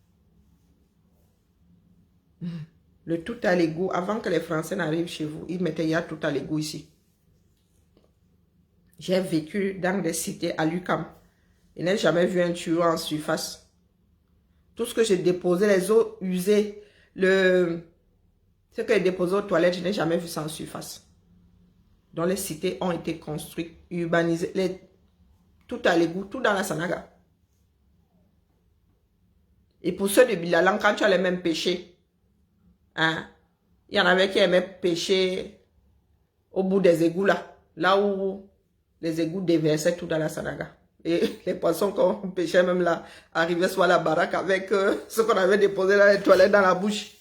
Le tout à l'égout, avant que les Français n'arrivent chez vous, ils mettaient il y a tout à l'égout ici. J'ai vécu dans des cités à l'UQAM. Je n'ai jamais vu un tuyau en surface. Tout ce que j'ai déposé, les eaux usées, ce que j'ai déposé aux toilettes, je n'ai jamais vu ça en surface. Donc les cités ont été construites, urbanisées, tout à l'égout, tout dans la Sanaga. Et pour ceux de Bilalang, quand tu as les mêmes péchés, hein, il y en avait qui aimaient pêcher au bout des égouts là où les égouts déversaient tout dans la Sanaga. Et les poissons qu'on pêchait même là, arrivaient soit à la baraque avec ce qu'on avait déposé dans les toilettes dans la bouche.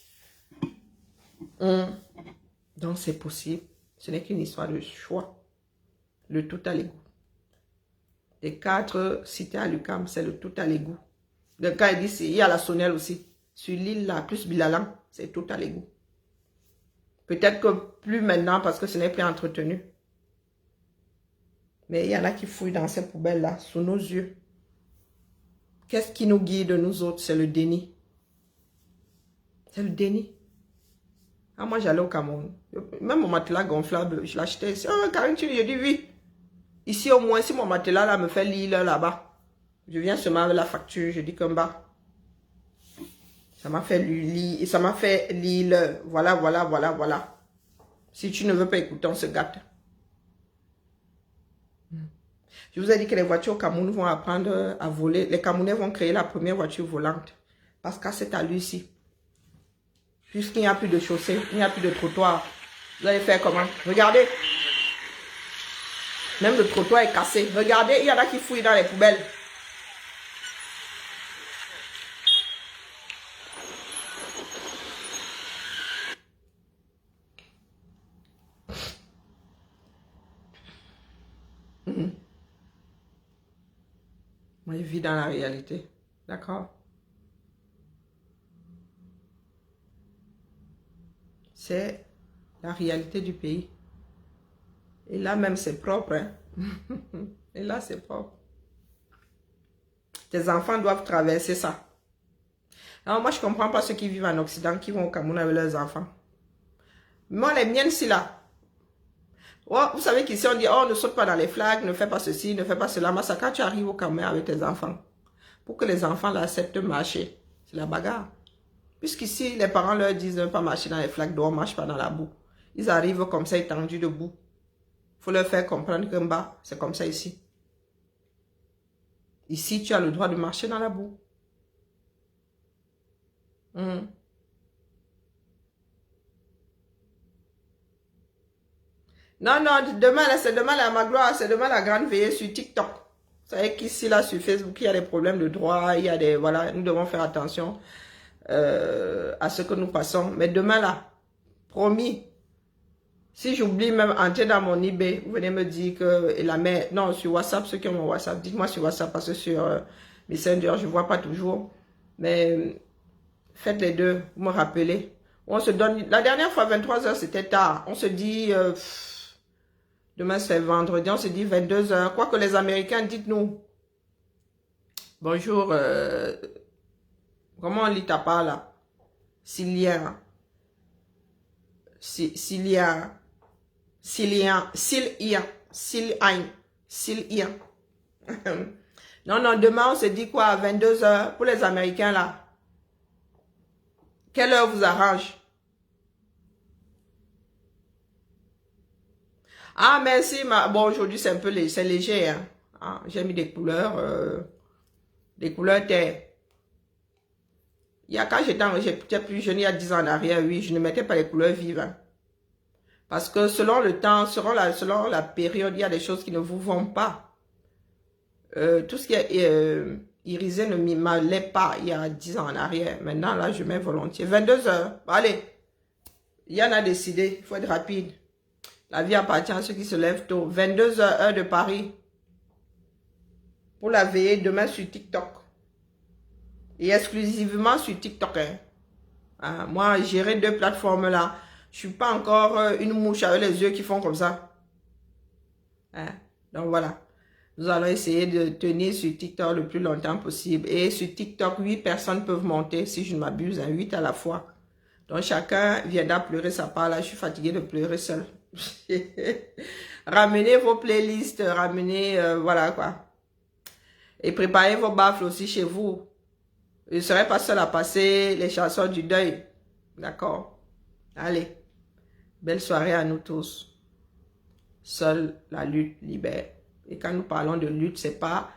Donc c'est possible. Ce n'est qu'une histoire de choix. Le tout à l'égout. Les 4 cités à l'UQAM, c'est le tout à l'égout. Le cas il dit, il y a la Sonnelle aussi. Sur l'île là, plus Bilalang, c'est tout à l'égout. Peut-être que plus maintenant parce que ce n'est plus entretenu. Mais il y en a qui fouillent dans ces poubelles-là, sous nos yeux. Qu'est-ce qui nous guide, nous autres? C'est le déni. C'est le déni. Ah, moi, j'allais au Cameroun. Même mon matelas gonflable, je l'achetais. Oh, Karine, je dis oui. Ici, au moins, si mon matelas là me fait l'île là-bas, je viens seulement avec la facture, je dis comme bas. Ça m'a fait l'île, ça m'a fait l'île. Voilà, voilà, voilà, voilà. Si tu ne veux pas écouter, on se gâte. Je vous ai dit que les voitures au Cameroun vont apprendre à voler. Les Camerounais vont créer la première voiture volante. Parce qu'à cet allure-ci, puisqu'il n'y a plus de chaussée, il n'y a plus de trottoir, vous allez faire comment? Regardez. Même le trottoir est cassé. Regardez, il y en a qui fouillent dans les poubelles. Moi, je vis dans la réalité. D'accord? C'est la réalité du pays. Et là même, c'est propre. Hein? Et là, c'est propre. Tes enfants doivent traverser ça. Alors moi, je ne comprends pas ceux qui vivent en Occident, qui vont au Cameroun avec leurs enfants. Moi, les miennes, c'est là. Oh, vous savez qu'ici, on dit, oh, ne saute pas dans les flaques, ne fais pas ceci, ne fais pas cela. Mais ça, quand tu arrives au Cameroun avec tes enfants, pour que les enfants l'acceptent de marcher, c'est la bagarre. Puisqu'ici, les parents leur disent de ne pas marcher dans les flaques d'eau, on ne marche pas dans la boue. Ils arrivent comme ça, étendus debout. Il faut leur faire comprendre que bas, c'est comme ça ici. Ici, tu as le droit de marcher dans la boue. Non, non, demain, c'est demain la Magloire, c'est demain la grande veillée sur TikTok. Vous savez qu'ici, là, sur Facebook, il y a des problèmes de droit, il y a des, voilà, nous devons faire attention à ce que nous passons. Mais demain, là, promis, si j'oublie même entrer dans mon eBay, vous venez me dire que la mère, non, sur WhatsApp, ceux qui ont mon WhatsApp, dites-moi sur WhatsApp, parce que sur Messenger, je ne vois pas toujours. Mais faites les deux, vous me rappelez. On se donne, la dernière fois, 23 h, c'était tard. On se dit... demain, c'est vendredi, on se dit 22 h. Quoi que les Américains, dites-nous. Bonjour. Comment on lit ta part là? Cilien. Cilien. Non, non, demain, on se dit quoi? À 22 h pour les Américains là. Quelle heure vous arrange? Ah, merci. Bon, aujourd'hui, c'est un peu léger. Hein. Ah, j'ai mis des couleurs terre. Il y a quand j'étais plus jeune, il y a 10 ans en arrière, oui, je ne mettais pas les couleurs vives. Hein. Parce que selon le temps, selon la période, il y a des choses qui ne vous vont pas. Tout ce qui est irisé ne m'allait pas il y a 10 ans en arrière. Maintenant, là, je mets volontiers. 22 h. Allez. Il y en a décidé. Il faut être rapide. La vie appartient à ceux qui se lèvent tôt. 22 h, heure de Paris. Pour la veillée demain sur TikTok. Et exclusivement sur TikTok. Hein. Moi, gérer 2 plateformes là. Je suis pas encore une mouche avec les yeux qui font comme ça. Hein. Donc voilà. Nous allons essayer de tenir sur TikTok le plus longtemps possible. Et sur TikTok, 8 personnes peuvent monter, si je ne m'abuse, 8 à la fois. Donc, chacun viendra pleurer sa part. Là, je suis fatiguée de pleurer seule. Ramenez vos playlists, ramenez, voilà quoi. Et préparez vos baffles aussi chez vous. Je ne serai pas seule à passer les chansons du deuil. D'accord? Allez. Belle soirée à nous tous. Seule la lutte libère. Et quand nous parlons de lutte, c'est pas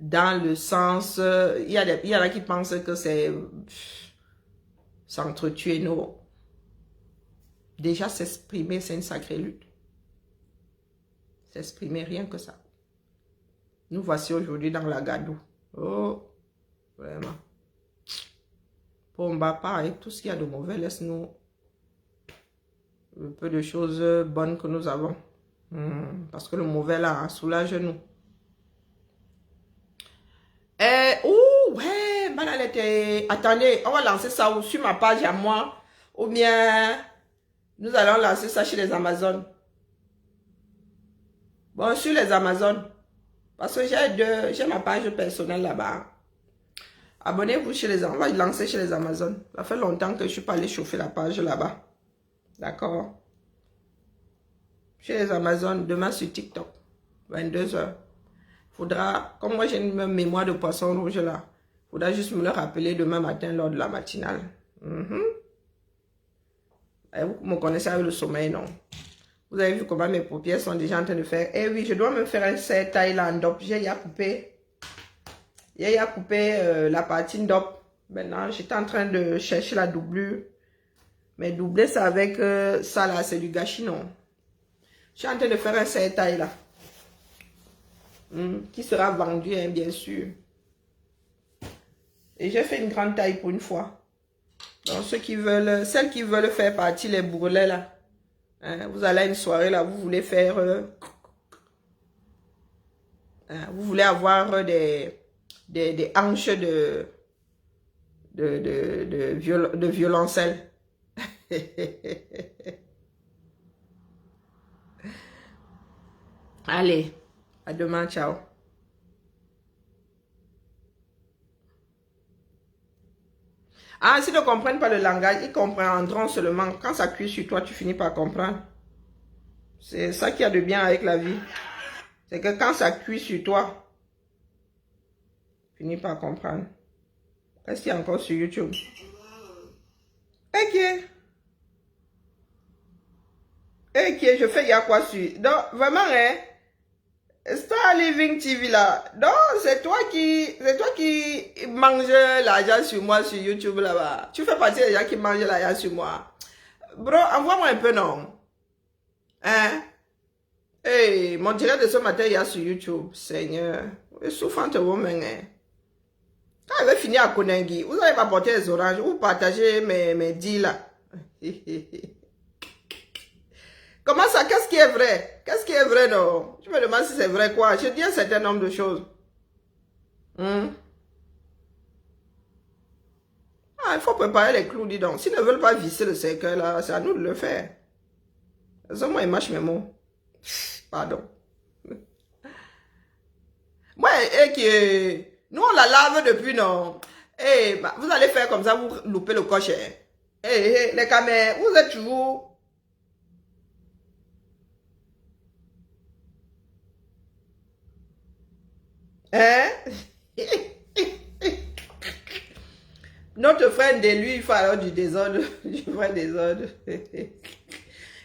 dans le sens... Il y en a qui pensent que c'est s'entretuer. Non. Déjà, s'exprimer, c'est une sacrée lutte. S'exprimer, rien que ça. Nous voici aujourd'hui dans la gadoue. Oh, vraiment. Pomba, pareil, tout ce qu'il y a de mauvais, laisse-nous un peu de choses bonnes que nous avons. Parce que le mauvais là, soulage-nous. Ouais, attendez, on va lancer ça sur ma page à moi. Ou bien, nous allons lancer ça chez les Amazones. Bon, sur les Amazones. Parce que j'ai ma page personnelle là-bas. Abonnez-vous chez les Amazones. On va lancer chez les Amazones. Ça fait longtemps que je ne suis pas allé chauffer la page là-bas. D'accord? Chez les Amazones, demain sur TikTok. 22 h. Faudra, comme moi j'ai une mémoire de poisson rouge là, faudra juste me le rappeler demain matin lors de la matinale. Et vous me connaissez avec le sommeil, non? Vous avez vu comment mes paupières sont déjà en train de faire. Eh oui, je dois me faire un set taille là en dop. J'ai coupé. J'ai coupé la partie dop. Maintenant, j'étais en train de chercher la doublure. Mais doubler ça avec ça là, c'est du gâchis, non? Je suis en train de faire un set taille là. Qui sera vendu, hein, bien sûr. Et j'ai fait une grande taille pour une fois. Donc, celles qui veulent faire partie les bourrelets là. Hein, vous allez à une soirée là, vous voulez faire... vous voulez avoir des hanches de violoncelle. Allez, à demain, ciao. Ah, s'ils ne comprennent pas le langage, ils comprendront seulement. Quand ça cuit sur toi, tu finis par comprendre. C'est ça qu'il y a de bien avec la vie. C'est que quand ça cuit sur toi, tu finis par comprendre. Qu'est-ce qu'il y a encore sur YouTube? Ok. Ok, je fais, il y a quoi sur... Donc, vraiment, hein? Star Living TV là. Donc, c'est toi qui mange l'argent sur moi sur YouTube là-bas. Tu fais partie des gens qui mangent l'argent sur moi. Bro, envoie-moi un peu, non? Hein? Hey, mon direct de ce matin, il y a sur YouTube. Seigneur. Souffrante woman, hein? Quand elle va finir à Konengi, vous allez m'apporter les oranges ou partager mes deals là. Comment ça? Qu'est-ce qui est vrai? Qu'est-ce qui est vrai, non? Je me demande si c'est vrai quoi. Je dis un certain nombre de choses. Ah, il faut préparer les clous, dis donc. S'ils ne veulent pas visser le cercueil, là, c'est à nous de le faire. C'est moi, il mâche mes mots. Pardon. Moi, nous, on la lave depuis, non? Vous allez faire comme ça, vous loupez le coche. Les caméras, vous êtes toujours... Hein? Notre frère de lui, il faut alors du désordre. Du vrai désordre.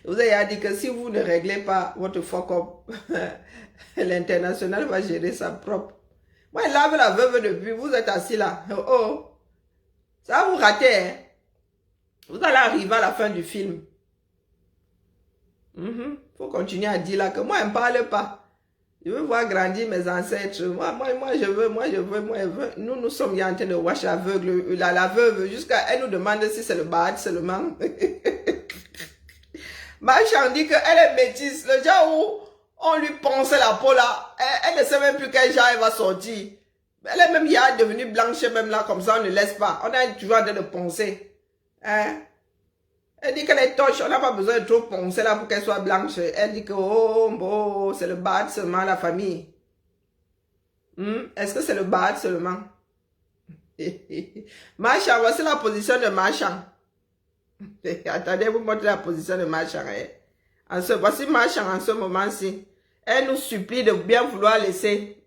Vous avez dit que si vous ne réglez pas votre fuck up, l'international va gérer sa propre. Moi, il lave la veuve depuis, vous êtes assis là. Oh, ça va vous rater, hein? Vous allez arriver à la fin du film. Faut continuer à dire là que moi, elle ne parle pas. Je veux voir grandir mes ancêtres. Moi, je veux. Nous sommes en train de watch l'aveugle, la veuve, jusqu'à elle nous demande si c'est le bad seulement. Machin dit qu'elle est métisse. Le genre où on lui ponçait la peau là, elle ne sait même plus quel genre elle va sortir. Elle est même hier devenue blanche, même là, comme ça, on ne laisse pas. On est toujours en train de poncer. Hein? Elle dit qu'elle est torche, on n'a pas besoin de trop poncer là pour qu'elle soit blanche. Elle dit que, oh, bon, c'est le bad seulement, la famille. Est-ce que c'est le bad seulement? Marchand, voici la position de Marchand. Attendez, vous montrez la position de Marchand. Voici Marchand en ce moment-ci. Elle nous supplie de bien vouloir laisser.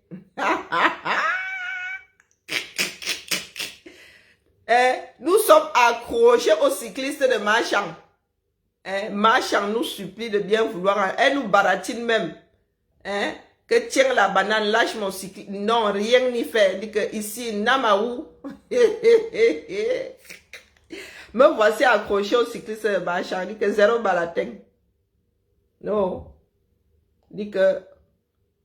Nous sommes accrochés aux cyclistes de Marchand. Marchand nous supplie de bien vouloir. Elle nous baratine même. Que tiens la banane, lâche mon cycliste. Non, rien n'y fait. Dit que ici, Namaou. Me voici accroché au cycliste de Marchand. Dit que zéro balatin. Non. Dit que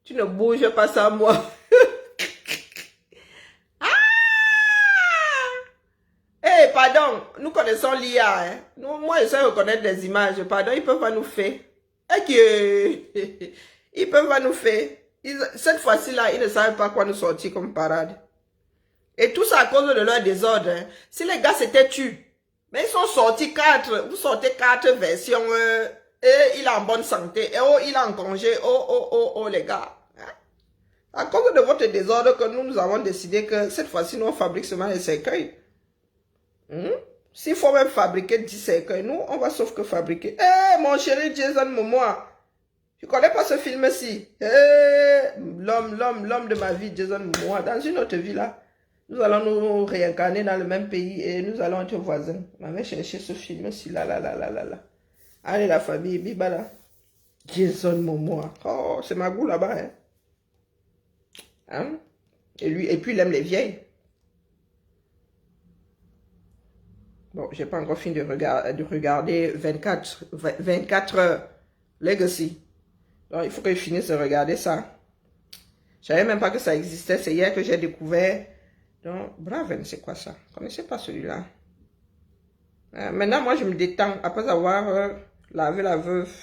tu ne bouges pas sans moi. Eh, pardon, nous connaissons l'IA. Moi, je sais reconnaître des images. Pardon, ils peuvent pas nous faire. Ils peuvent pas nous faire. Cette fois-ci-là, ils ne savent pas quoi nous sortir comme parade. Et tout ça à cause de leur désordre. Si les gars s'étaient tués, mais ils sont sortis 4. Vous sortez 4 versions. Et il est en bonne santé. Et oh, il est en congé. Oh, les gars. À cause de votre désordre que nous avons décidé que cette fois-ci, nous on fabrique seulement les cercueils. S'il faut même fabriquer 10 cercueils, nous, on va sauf que fabriquer. Mon chéri Jason Momoa, tu connais pas ce film-ci? L'homme de ma vie, Jason Momoa, dans une autre vie là, nous allons nous réincarner dans le même pays et nous allons être voisins. On va chercher ce film-ci, là. Allez, la famille, bibala. Jason Momoa. Oh, c'est ma goût là-bas, Et puis il aime les vieilles. Bon, j'ai pas encore fini de regarder 24 heures Legacy. Donc, il faut que je finisse de regarder ça. Je savais même pas que ça existait. C'est hier que j'ai découvert. Donc, Braven, c'est quoi ça? Je connaissais pas celui-là. Maintenant, moi, je me détends. Après avoir lavé la veuve.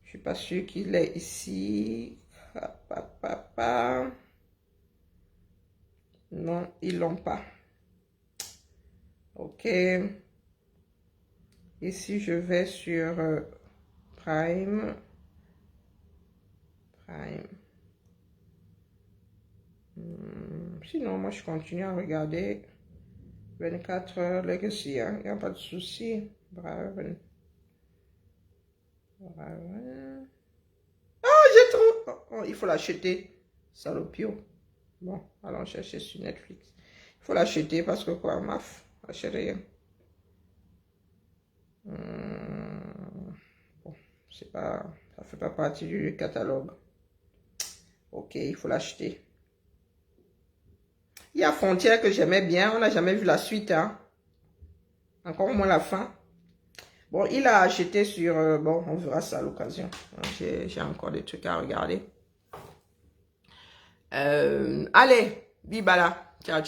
Je suis pas sûre qu'il est ici. Non, ils l'ont pas. Ok. Ici, je vais sur Prime. Sinon, moi, je continue à regarder 24 heures Legacy. Il n'y a pas de souci. Braven. Ah, j'ai trop. Oh, il faut l'acheter. Salopio. Bon, allons chercher sur Netflix. Il faut l'acheter parce que quoi, maf. Achète rien. Bon, c'est pas, ça fait pas partie du catalogue. Ok, il faut l'acheter. Il y a Frontières que j'aimais bien. On n'a jamais vu la suite. Encore moins la fin. Bon, il a acheté sur... bon, on verra ça à l'occasion. J'ai encore des trucs à regarder. Allez, bibala. Ciao, ciao.